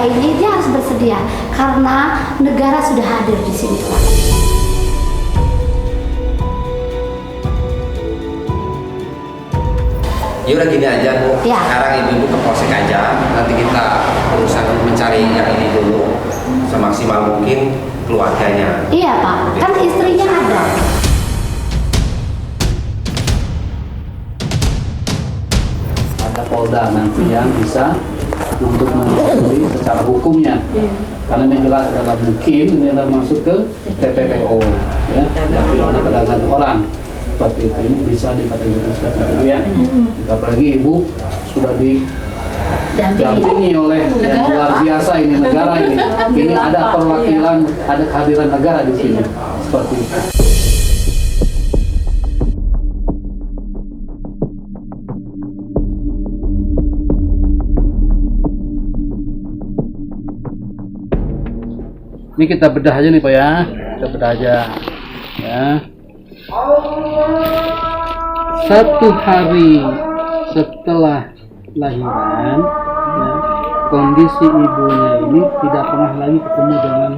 negara ini dia harus bersedia karena negara sudah hadir di sini, Pak. Ya udah gini aja Bu, Ya. Sekarang ibu-ibu ke polsek aja, nanti kita urusan mencari yang ini dulu semaksimal mungkin keluarganya. Iya Pak, kan istrinya ada. Ada Polda nanti yang bisa untuk menelusuri secara hukumnya. Karena yang jelas adalah mungkin ini adalah masuk ke TPPO, ya, yang pidana perdagangan orang. Seperti itu ini bisa dikategorikan seperti ya. Apalagi ibu sudah didampingi oleh yang luar biasa ini negara ini. Ini ada perwakilan, ada kehadiran negara di sini. Seperti itu. Ini kita bedah aja nih Pak ya, kita bedah aja ya. 1 hari setelah lahiran ya, kondisi ibunya ini tidak pernah lagi ketemu dengan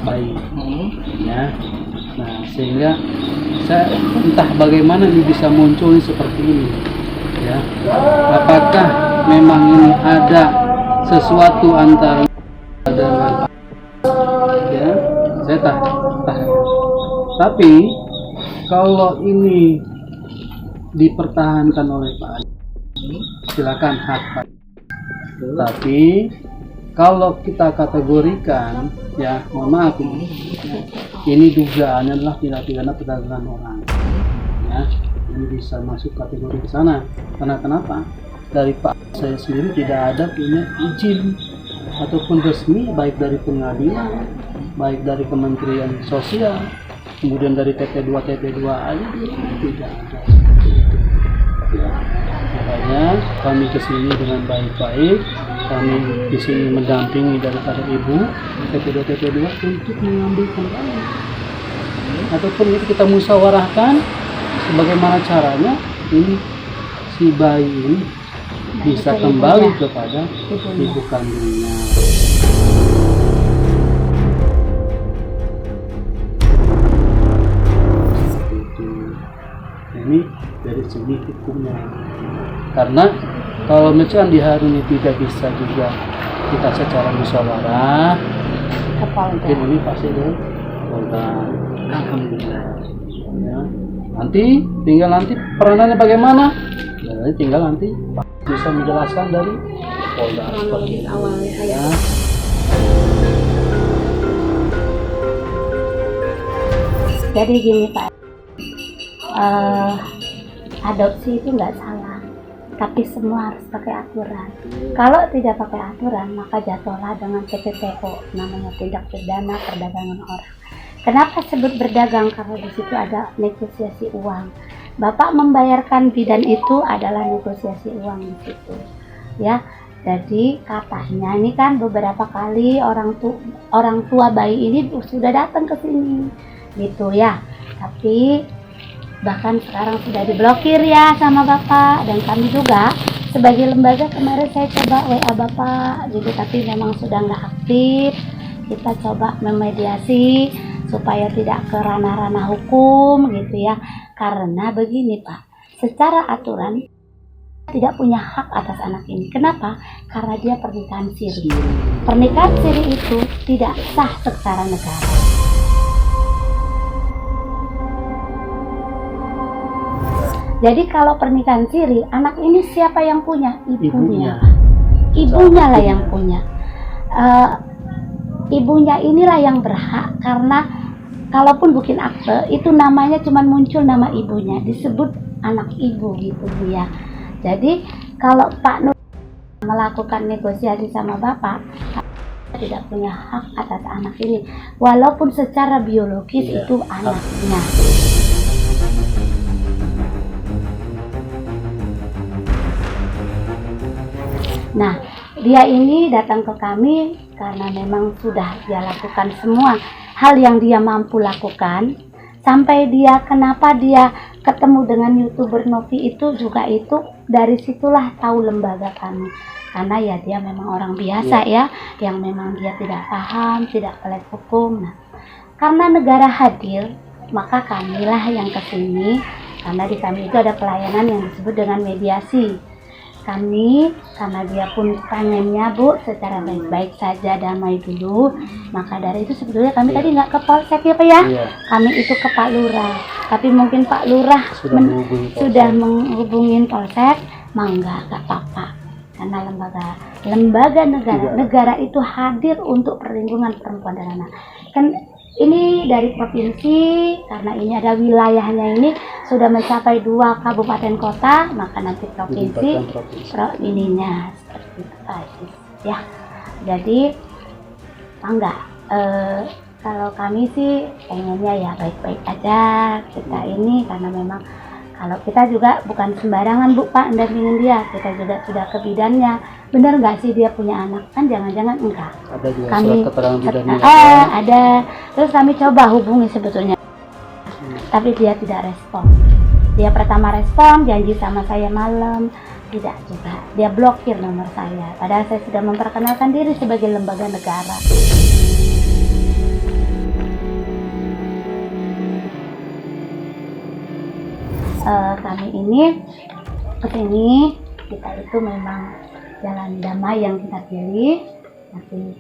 bayi ya. Nah sehingga saya entah bagaimana ini bisa muncul seperti ini ya. Apakah memang ini ada sesuatu antara dengan ya, saya tak. Tapi kalau ini dipertahankan oleh Pak Ali, silakan hak Pak. Tapi kalau kita kategorikan, ya mohon maaf ini dugaannya adalah tindak pidana perdagangan orang. Ya, ini bisa masuk kategori ke sana. Karena kenapa? Dari Pak saya sendiri tidak ada punya izin ataupun resmi baik dari pengadilan, baik dari Kementerian Sosial, kemudian dari TP2 aja tidak ada seperti itu. Ya. Makanya kami kesini dengan baik-baik, kami di sini mendampingi daripada ibu TP2 untuk mengambil kembali, ataupun itu kita musyawarahkan bagaimana caranya ini si bayi ini bisa kembali kepada ibu kandungnya. Ini dari segi hukumnya, karena kalau misalkan di hari ini tidak bisa juga kita secara musyawarah, mungkin ini pasti dari Polda. Alhamdulillah. Ya. Tinggal nanti peranannya bagaimana? Ya, tinggal nanti bisa menjelaskan dari Polda seperti awalnya ya. Jadi gini Pak, adopsi itu nggak salah, tapi semua harus pakai aturan. Kalau tidak pakai aturan, maka jatuhlah dengan TPPO, namanya tindak pidana perdagangan orang. Kenapa sebut berdagang? Karena di situ ada negosiasi uang. Bapak membayarkan bidan itu adalah negosiasi uang di situ, ya. Jadi katanya ini kan beberapa kali orang tua bayi ini sudah datang ke sini, gitu ya. Tapi bahkan sekarang sudah diblokir ya sama Bapak, dan kami juga sebagai lembaga kemarin saya coba WA Bapak gitu, tapi memang sudah nggak aktif. Kita coba memediasi supaya tidak ke ranah-ranah hukum gitu ya. Karena begini Pak, secara aturan tidak punya hak atas anak ini. Kenapa? Karena dia pernikahan siri. Pernikahan siri itu tidak sah secara negara. Jadi kalau pernikahan siri, anak ini siapa yang punya? Ibunya. Ibunya lah yang punya. Ibunya inilah yang berhak, karena kalaupun bikin akte itu namanya cuma muncul nama ibunya, disebut anak ibu gitu ya. Jadi kalau Pak Nur melakukan negosiasi sama Bapak, tidak punya hak atas anak ini, walaupun secara biologis itu anaknya. Nah, dia ini datang ke kami karena memang sudah dia lakukan semua hal yang dia mampu lakukan. Sampai dia, kenapa dia ketemu dengan YouTuber Novi itu juga itu dari situlah tahu lembaga kami. karena ya dia memang orang biasa ya, yang memang dia tidak paham, tidak melek hukum. Nah, karena negara hadir, maka kamilah yang kesini, karena di kami itu ada pelayanan yang disebut dengan mediasi. Kami, karena dia pun pengennya Bu secara baik-baik saja, damai dulu, maka dari itu sebetulnya kami tadi nggak ke Polsek ya Pak ya, kami itu ke Pak Lurah, tapi mungkin Pak Lurah sudah menghubungin Polsek, mangga nggak apa-apa, karena lembaga negara itu hadir untuk perlindungan perempuan dan anak. Kan ini dari provinsi, karena ini ada wilayahnya ini sudah mencapai 2 kabupaten kota, maka nanti provinsi ininya seperti itu tadi ya. Jadi enggak, kalau kami sih pengennya ya baik-baik aja kita ini, karena memang kalau kita juga bukan sembarangan Bu Pak mendampingin dia, kita juga sudah ke bidannya. Benar nggak sih dia punya anak? Kan jangan-jangan enggak. Ada juga Kami surat keterangan bidannya. ada. Terus kami coba hubungi sebetulnya, tapi dia tidak respon. Dia pertama respon, janji sama saya malam, tidak juga. Dia blokir nomor saya. Padahal saya sudah memperkenalkan diri sebagai lembaga negara. Kami ini kesini, kita itu memang jalan damai yang kita pilih, tapi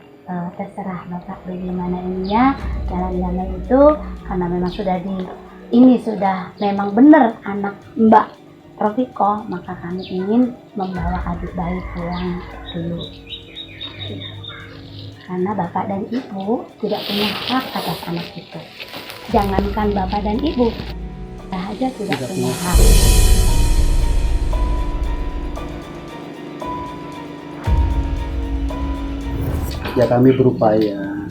terserah Bapak bagaimana ininya. Jalan damai itu karena memang sudah sudah memang benar anak Mbak Rofiko, maka kami ingin membawa adik bayi pulang dulu, karena Bapak dan Ibu tidak punya hak atas anak itu. Jangankan Bapak dan Ibu, kita aja tidak punya hak. Ya kami berupaya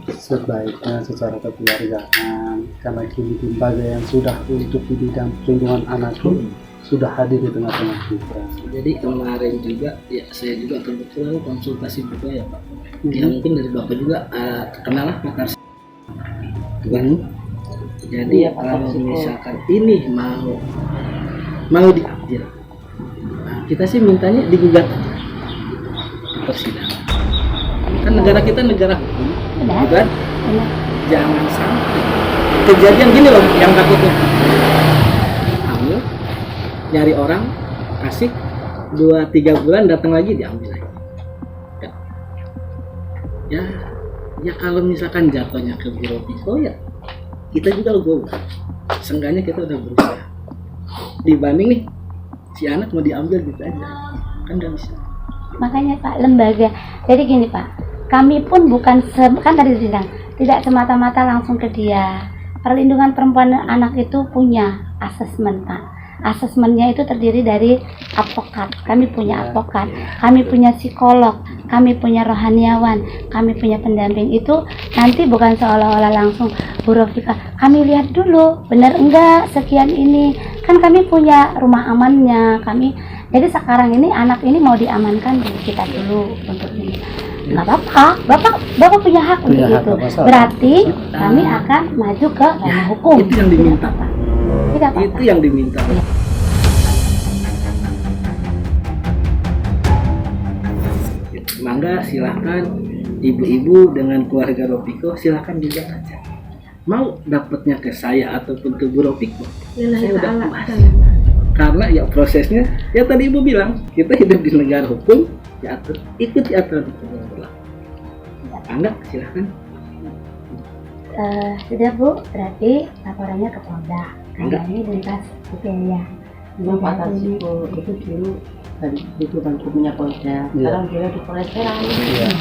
sebaiknya secara kekeluargaan, karena kini lembaga yang sudah untuk di bidang perlindungan anak itu sudah hadir di tengah-tengah kita. Jadi kemarin juga ya saya juga kebetulan konsultasi juga ya Pak. Ya mungkin dari Bapak juga kenal lah pakar. Jadi kalau misalkan ini mau diambil, nah, kita sih mintanya digugat di persidangan. Kan negara kita negara hukum, kan? Jangan sampai kejadian gini loh yang takutnya. Hamil, nyari orang, asik, 2-3 bulan datang lagi diambil lagi. Ya kalau misalkan jatuhnya ke biro Piko ya kita juga legowo. Seenggaknya kita udah berusaha. Dibanding nih si anak mau diambil gitu aja, kan nggak bisa. Makanya Pak, lembaga. Jadi gini Pak, kami pun bukan kan tadi bilang tidak semata-mata langsung ke dia. Perlindungan perempuan dan anak itu punya asesmen Pak. Asesmennya itu terdiri dari advokat. Kami punya advokat, kami punya psikolog, kami punya rohaniawan, kami punya pendamping. Itu nanti bukan seolah-olah langsung Bu Rofika, kami lihat dulu benar enggak sekian ini. Kan kami punya rumah amannya. Jadi sekarang ini anak ini mau diamankan kita dulu untuk ini. Nggak apa-apa, bapak punya hak untuk itu. Berarti kami akan maju ke ranah hukum. Itu yang diminta. Tidak apa-apa. Itu yang diminta. Mangga silahkan ibu-ibu dengan keluarga Rofiko silahkan juga aja. Mau dapatnya ke saya ataupun ke Bu Rofiko, saya udah puas. Karena ya prosesnya, ya tadi ibu bilang kita hidup di negara hukum, ya ikuti aturan hukum yang berlaku. Mangga silahkan. Sudah Bu, berarti laporannya ke Polda. Karena ini lintas wilayah. Belum Pak Tarsiko itu dulu itu kan punya Polda. Sekarang beliau di Polres Serang,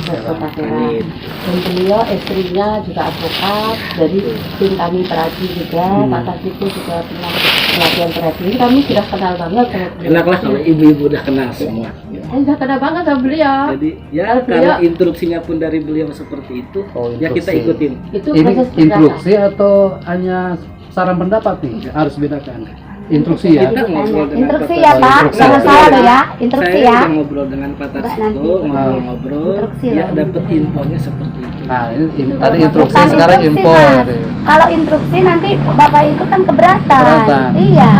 Kota Serang. Dan beliau istrinya juga advokat. Jadi tim kami peradi juga. Pak Tarsiko juga punya pelatihan peradi. Kami sudah kenal banget sama beliau. Enak lah kalau ibu-ibu udah kenal semua. Sudah kenal banget sama beliau. Jadi ya kalau instruksinya pun dari beliau seperti itu, ya kita ikutin. Itu Ini proses instruksi atau hanya saran pendapat nih? Harus bedakan. Instruksi ya. Kita ngobrol dengan Instruksi Pak ya Pak, Tarsiko. jangan salah loh ya. Instruksi Saya ya. udah ngobrol dengan Pak Tarsiko, ngobrol, Instruksi ya loh. dapat infonya seperti itu. Nah, ini tadi instruksi, Bukan sekarang instruksi, info. Mas. Kalau instruksi nanti Bapak itu kan keberatan. Keberatan. Iya.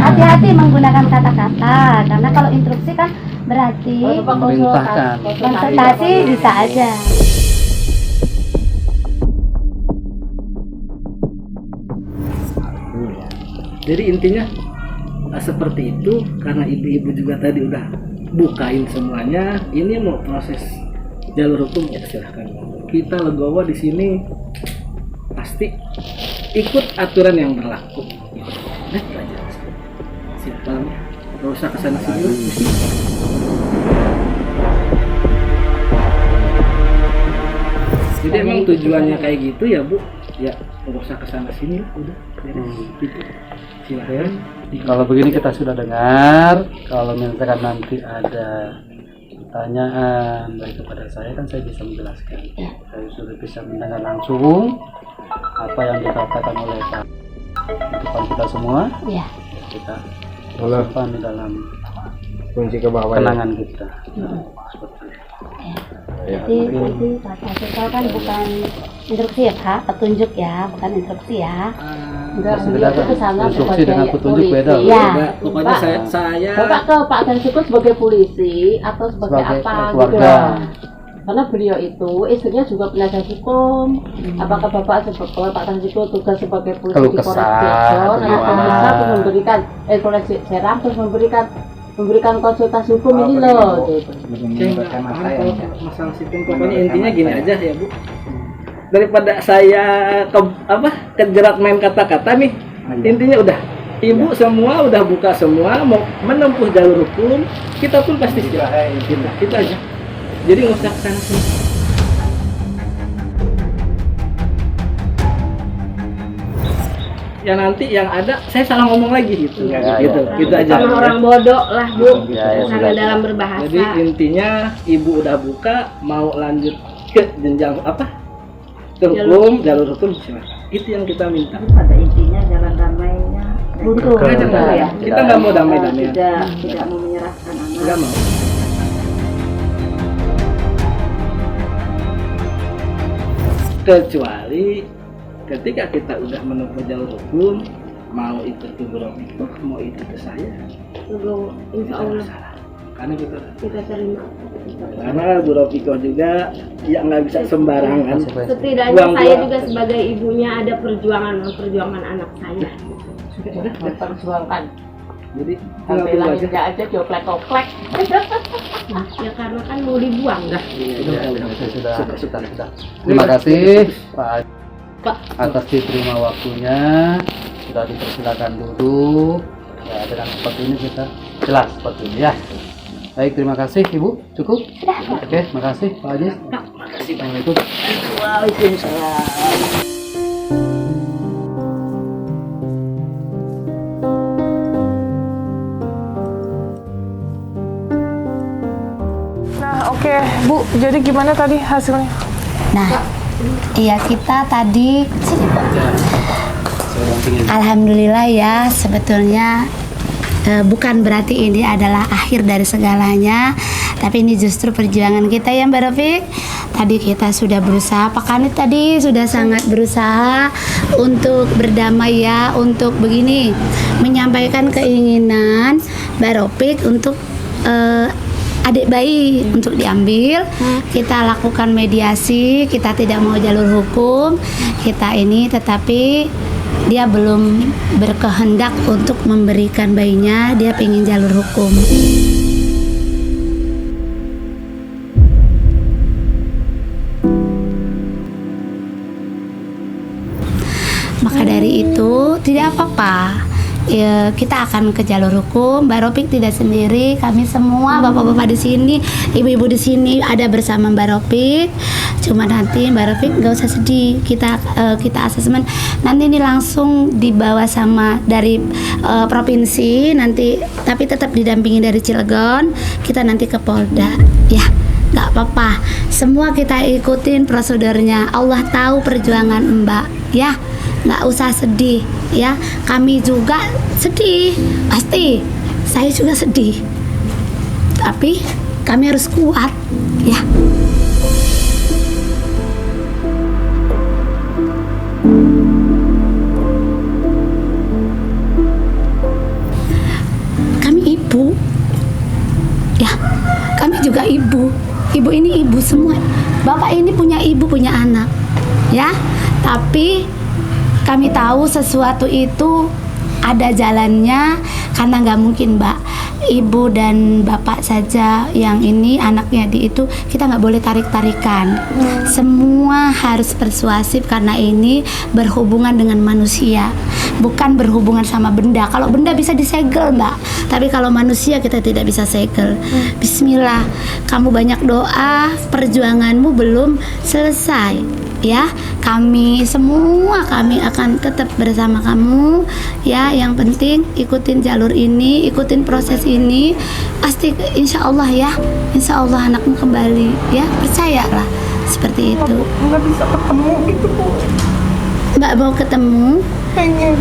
Hati-hati menggunakan kata-kata, karena kalau instruksi kan Berarti memerintahkan. konsultasi bisa aja. Jadi intinya seperti itu, karena ibu-ibu juga tadi udah bukain semuanya. Ini mau proses jalur hukum, ya silahkan. Kita legowo di sini pasti ikut aturan yang berlaku. Nah, itu aja. Simpelnya, nggak usah kesana sini. Jadi emang tujuannya kayak gitu ya Bu? Ya nggak usah kesana sini lah, udah. Gitu. Silahkan. Kalau begini kita sudah dengar. Kalau misalkan nanti ada pertanyaan baik kepada saya, kan saya bisa menjelaskan. Saya sudah bisa mendengar langsung apa yang dikatakan oleh Pak di depan kita semua. Ya. Kita simpan di dalam Kunci ke bawah. kenangan kita. Jadi kata kita kan bukan instruksi ya Kak, petunjuk ya, bukan instruksi ya. Enggak, Masih beliau beda, itu sama instruksi dengan sebagai petunjuk beda. polisi. Ya. Enggak, pokoknya saya Bapak ke Pak Dansuko sebagai polisi atau sebagai Sebagai apa keluarga. gitu. Karena beliau itu istrinya juga penasihat hukum. Apakah Bapak sebagai Pak Dansuko tugas sebagai polisi Keluh di Polres kesah, Cirebon atau atau gimana? bisa terus memberikan Polres Serang terus memberikan konsultasi hukum ini loh gitu. kalau masalah sistem, pokoknya intinya gini aja ya Bu. Daripada saya kejerat main kata-kata nih, intinya udah ibu semua udah buka semua, mau menempuh jalur hukum, kita pun pasti siap. Kita aja. Jadi nggak usah kesana sini. Ya nanti yang ada saya salah ngomong lagi gitu. Gitu aja. Sama orang bodoh lah Bu, Ya, karena sudah. dalam berbahasa. Jadi intinya ibu udah buka, mau lanjut ke jenjang ke hukum, jalur hukum silakan. Itu yang kita minta. Pada intinya jalan damainya Buntu. Kita nggak mau damai-damai. tidak mau menyerahkan anak. Nggak mau. Kecuali ketika kita udah menempuh jalur hukum, mau itu ke Bro Piko, mau itu ke saya, Insya kita Allah nggak salah. Karena kita terima. karena Bro Piko juga ya nggak bisa sembarangan. Setidaknya Buang saya dua. juga sebagai ibunya ada perjuangan anak saya. Sudah diperjuangkan. Jadi Sampai tinggal tunggu aja. lahirnya aja dioplek-oplek. Ya karena kan mau dibuang. Sudah. Terima kasih Pak atas diterima waktunya. Sudah dipersilakan duduk. Ya, dengan seperti ini kita jelas seperti ini ya. Baik, terima kasih Ibu. Cukup? Oke, terima kasih Pak Ajis. Assalamualaikum. Nah, oke, Bu. Jadi gimana tadi hasilnya? Nah, iya kita tadi sini, Bu. Alhamdulillah ya, sebetulnya bukan berarti ini adalah akhir dari segalanya, tapi ini justru perjuangan kita ya Mbak Rafiq. Tadi kita sudah berusaha, Pak Kanit tadi sudah sangat berusaha untuk berdamai ya, untuk begini menyampaikan keinginan Mbak Rafiq untuk adik bayi untuk diambil. Kita lakukan mediasi, kita tidak mau jalur hukum kita ini, tetapi dia belum berkehendak untuk memberikan bayinya, dia ingin jalur hukum. Maka dari itu tidak apa-apa, ya, kita akan ke jalur hukum. Mbak Rafiq tidak sendiri, kami semua bapak-bapak di sini, ibu-ibu di sini ada bersama Mbak Rafiq. Cuma nanti Mbak Rafiq nggak usah sedih, kita asesmen nanti ini langsung dibawa sama dari provinsi nanti, tapi tetap didampingi dari Cilegon. Kita nanti ke Polda, ya. Nggak apa-apa, semua kita ikutin prosedurnya. Allah tahu perjuangan Mbak, ya. Nggak usah sedih, ya. Kami juga sedih, pasti. Saya juga sedih. Tapi kami harus kuat, ya. Kami ibu, ya. ibu semua. Bapak ini punya ibu, punya anak, ya. Tapi kami tahu sesuatu itu ada jalannya, karena nggak mungkin Mbak, ibu dan bapak saja yang ini anaknya itu kita nggak boleh tarik-tarikan. Semua harus persuasif karena ini berhubungan dengan manusia, bukan berhubungan sama benda. Kalau benda bisa disegel Mbak, tapi kalau manusia kita tidak bisa segel. Bismillah, kamu banyak doa, perjuanganmu belum selesai. Ya, kami semua kami akan tetap bersama kamu. Ya, yang penting ikutin jalur ini, ikutin proses ini, pasti insya Allah ya, insya Allah anakmu kembali. Ya, percayalah seperti itu. Nggak bisa ketemu gitu Bu. Mbak mau ketemu? Pengen.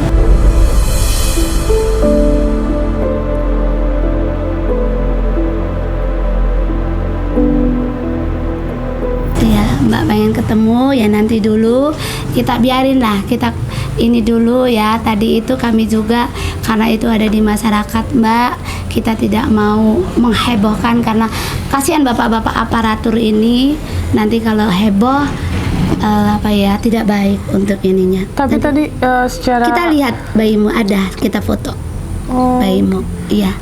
Ya, Mbak pengen ketemu ya, nanti dulu kita biarin lah, kita ini dulu ya. Tadi itu kami juga karena itu ada di masyarakat Mbak, kita tidak mau menghebohkan karena kasihan bapak-bapak aparatur ini, nanti kalau heboh tidak baik untuk ininya. Tapi Nanti tadi secara kita lihat bayimu ada, kita foto bayimu, iya.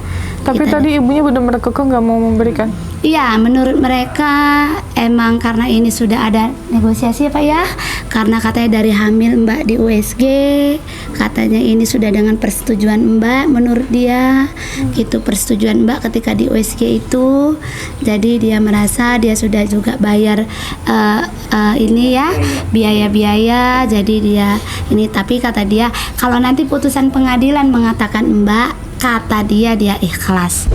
Tapi Kita tadi ibunya benar-benar kekeh nggak mau memberikan. Iya, menurut mereka emang karena ini sudah ada negosiasi Pak ya, karena katanya dari hamil Mbak di USG, katanya ini sudah dengan persetujuan Mbak, menurut dia gitu, persetujuan Mbak ketika di USG itu, jadi dia merasa dia sudah juga bayar ini ya, biaya-biaya, jadi dia ini. Tapi kata dia kalau nanti putusan pengadilan mengatakan Mbak, kata dia ikhlas.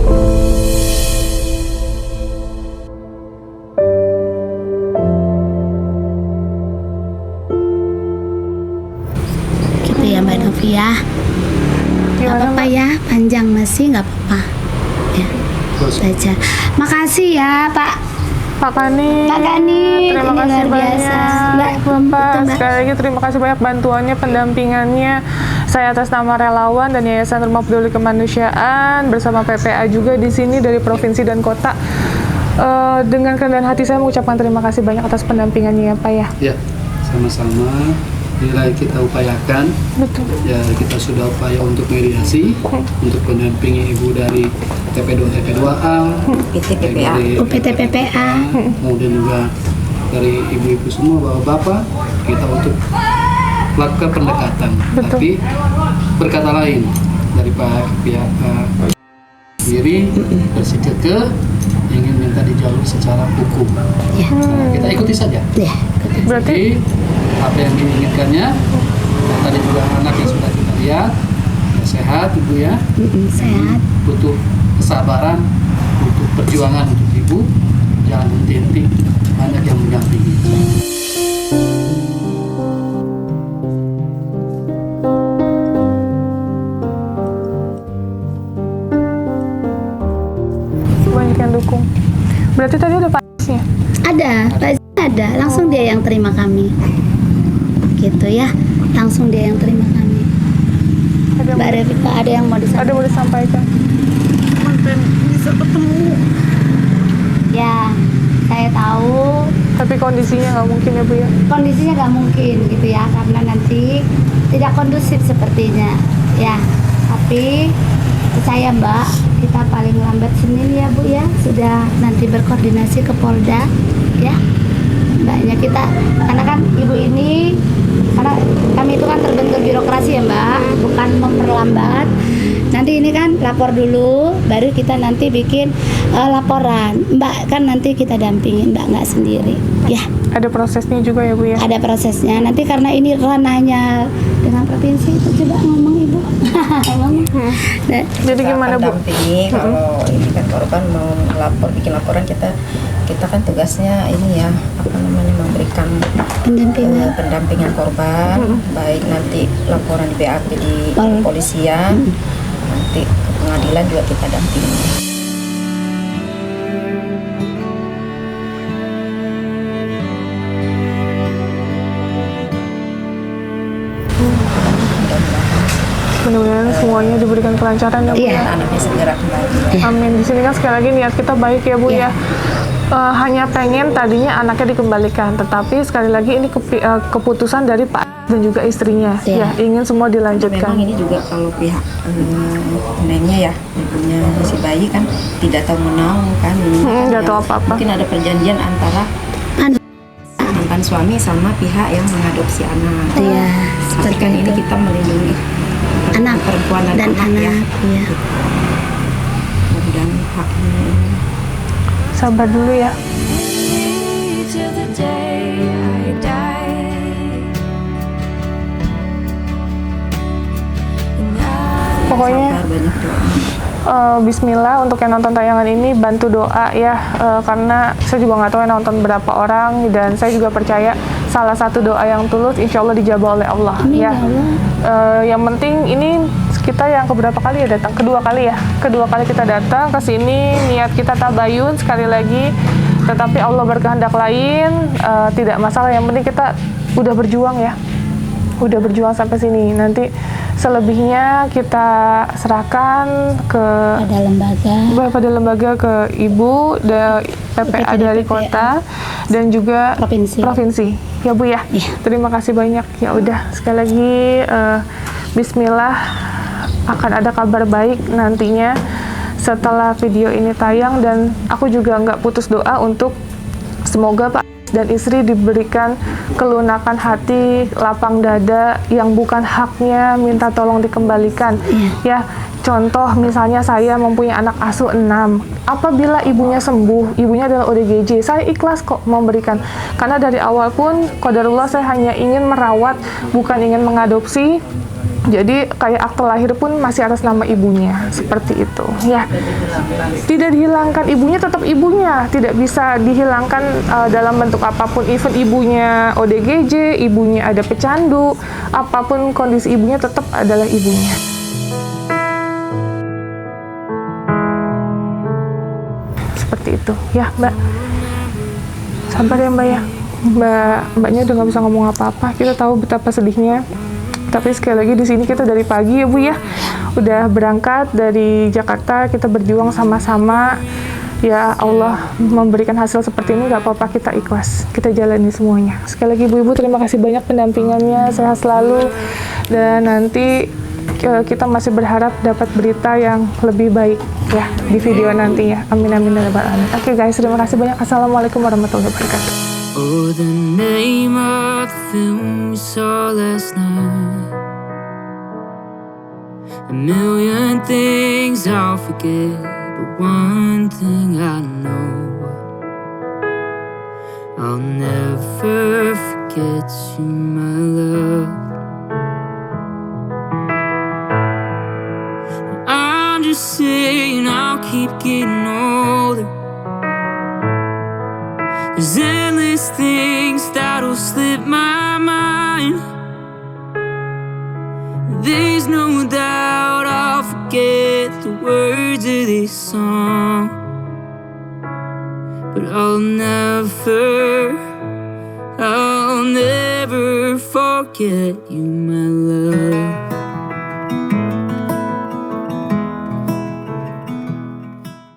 Gitu ya Mbak Novi ya. Gak apa-apa ya, panjang masih nggak apa-apa ya, saja. Makasih ya Pak Kani. ini Terima kasih luar biasa. banyak. Mbak, Bapak, Mbak. sekali lagi terima kasih banyak bantuannya, pendampingannya. Saya atas nama relawan dan Yayasan Rumah Peduli Kemanusiaan bersama PPA juga di sini dari provinsi dan kota. Dengan kerendahan hati saya mengucapkan terima kasih banyak atas pendampingannya ya Pak ya. Ya, sama-sama. Nilai kita upayakan. Betul. Ya, kita sudah upaya untuk mediasi, untuk mendampingi ibu dari TP2A, dari UPT PPA, kemudian juga dari ibu-ibu semua, bapak-bapak, kita untuk melakukan pendekatan. Betul. Tapi berkata lain dari pihak sendiri bersikap ingin minta dijawab secara hukum. ya. Nah, kita ikuti saja. Ya. Berarti Jadi apa yang diinginkannya, dan tadi juga anak yang sudah kita lihat ya, sehat ibu ya, Sehat. butuh kesabaran, butuh perjuangan untuk ibu, jangan henti-henti, banyak yang mendampingi. banyak yang dukung. Berarti tadi ada panisnya. Ada, Pak Zia ada, langsung dia yang terima kami. Gitu ya, langsung dia yang terima kami. Ada Mbak Revika, ada yang mau disampaikan? ada boleh sampaikan. Bisa ketemu. Ya, saya tahu Tapi kondisinya nggak mungkin ya Bu ya. kondisinya nggak mungkin gitu ya, karena nanti tidak kondusif sepertinya. Ya, tapi percaya Mbak, kita paling lambat Senin ya Bu ya, sudah nanti berkoordinasi ke Polda ya. Mbaknya kita, karena kan ibu ini, karena kami itu kan terbentur birokrasi ya Mbak, bukan memperlambat. Nanti ini kan lapor dulu, baru kita nanti bikin laporan. Mbak kan nanti kita dampingin, Mbak nggak sendiri. Ya, Ada prosesnya juga ya Bu ya. ada prosesnya. Nanti karena ini ranahnya dengan provinsi, itu coba ngomong Ibu. Ngomong. Nah, Jadi gimana Bu? Dampingi kalau ini kan korban mau lapor, bikin laporan, kita kan tugasnya ini ya, apa namanya, memberikan pendampingan. pendampingan korban, baik nanti laporan di BAP di kepolisian, nanti ke pengadilan juga kita dampingi. Mudah-mudahan semuanya diberikan kelancaran ya Bu Iya. ya. Anaknya segera kembali. Amin. Di sini kan sekali lagi niat kita baik ya Bu Iya. ya. hanya pengen tadinya anaknya dikembalikan, tetapi sekali lagi ini keputusan dari Pak dan juga istrinya. Iya. Ya, ingin semua dilanjutkan. Memang ini juga kalau pihak neneknya ya, ibunya si bayi kan tidak tahu menau kan. Nggak tahu apa-apa. Mungkin ada perjanjian antara mantan suami sama pihak yang mengadopsi anak. Iya, Tapi seperti kan ini itu. kita melindungi Anak perempuan dan, dan anak, ya. anak, iya. Dan haknya. Sabar dulu ya. Pokoknya Sabar, banyak doa. Bismillah untuk yang nonton tayangan ini bantu doa ya, karena saya juga nggak tahu yang nonton berapa orang, dan saya juga percaya salah satu doa yang tulus insya Allah dijabah oleh Allah. Amin, Ya. ya Allah. Yang penting ini kita yang keberapa kali ya datang? Kedua kali ya. Kedua kali kita datang ke sini, niat kita tabayun sekali lagi. Tetapi Allah berkehendak lain, tidak masalah. Yang penting kita udah berjuang ya. Udah berjuang sampai sini. Nanti selebihnya kita serahkan ke pada lembaga ke Ibu PPA dari kota dan juga provinsi. Ya Bu ya. Terima kasih banyak. Ya udah sekali lagi bismillah, akan ada kabar baik nantinya setelah video ini tayang, dan aku juga nggak putus doa untuk semoga Pak dan istri diberikan kelunakan hati, lapang dada, yang bukan haknya minta tolong dikembalikan. Ya, contoh misalnya saya mempunyai anak asuh 6. Apabila ibunya sembuh, ibunya adalah ODGJ, saya ikhlas kok memberikan. Karena dari awal pun qadarullah saya hanya ingin merawat, bukan ingin mengadopsi. Jadi kayak akte lahir pun masih atas nama ibunya, seperti itu. Ya, tidak dihilangkan, ibunya tetap ibunya, tidak bisa dihilangkan dalam bentuk apapun. Even ibunya ODGJ, ibunya ada pecandu, apapun kondisi ibunya tetap adalah ibunya. Seperti itu, ya Mbak. Sabar ya Mbak ya. Mbaknya udah nggak bisa ngomong apa-apa. Kita tahu betapa sedihnya. Tapi sekali lagi di sini kita dari pagi ya Bu ya, udah berangkat dari Jakarta, kita berjuang sama-sama. Ya Allah memberikan hasil seperti ini, nggak apa-apa, kita ikhlas, kita jalani semuanya. Sekali lagi Ibu terima kasih banyak pendampingannya, sehat selalu, dan nanti kita masih berharap dapat berita yang lebih baik ya di video nanti ya. Amin amin ya rabbal alamin. Oke guys, terima kasih banyak. Assalamualaikum warahmatullahi wabarakatuh. Oh, the name of the film we saw last night. A million things I'll forget, but one thing I know, I'll never forget you, my love. I'm just saying I'll keep getting older. There's endless things that'll slip my mind. There's no doubt I'll forget the words of this song, but I'll never forget you, my love.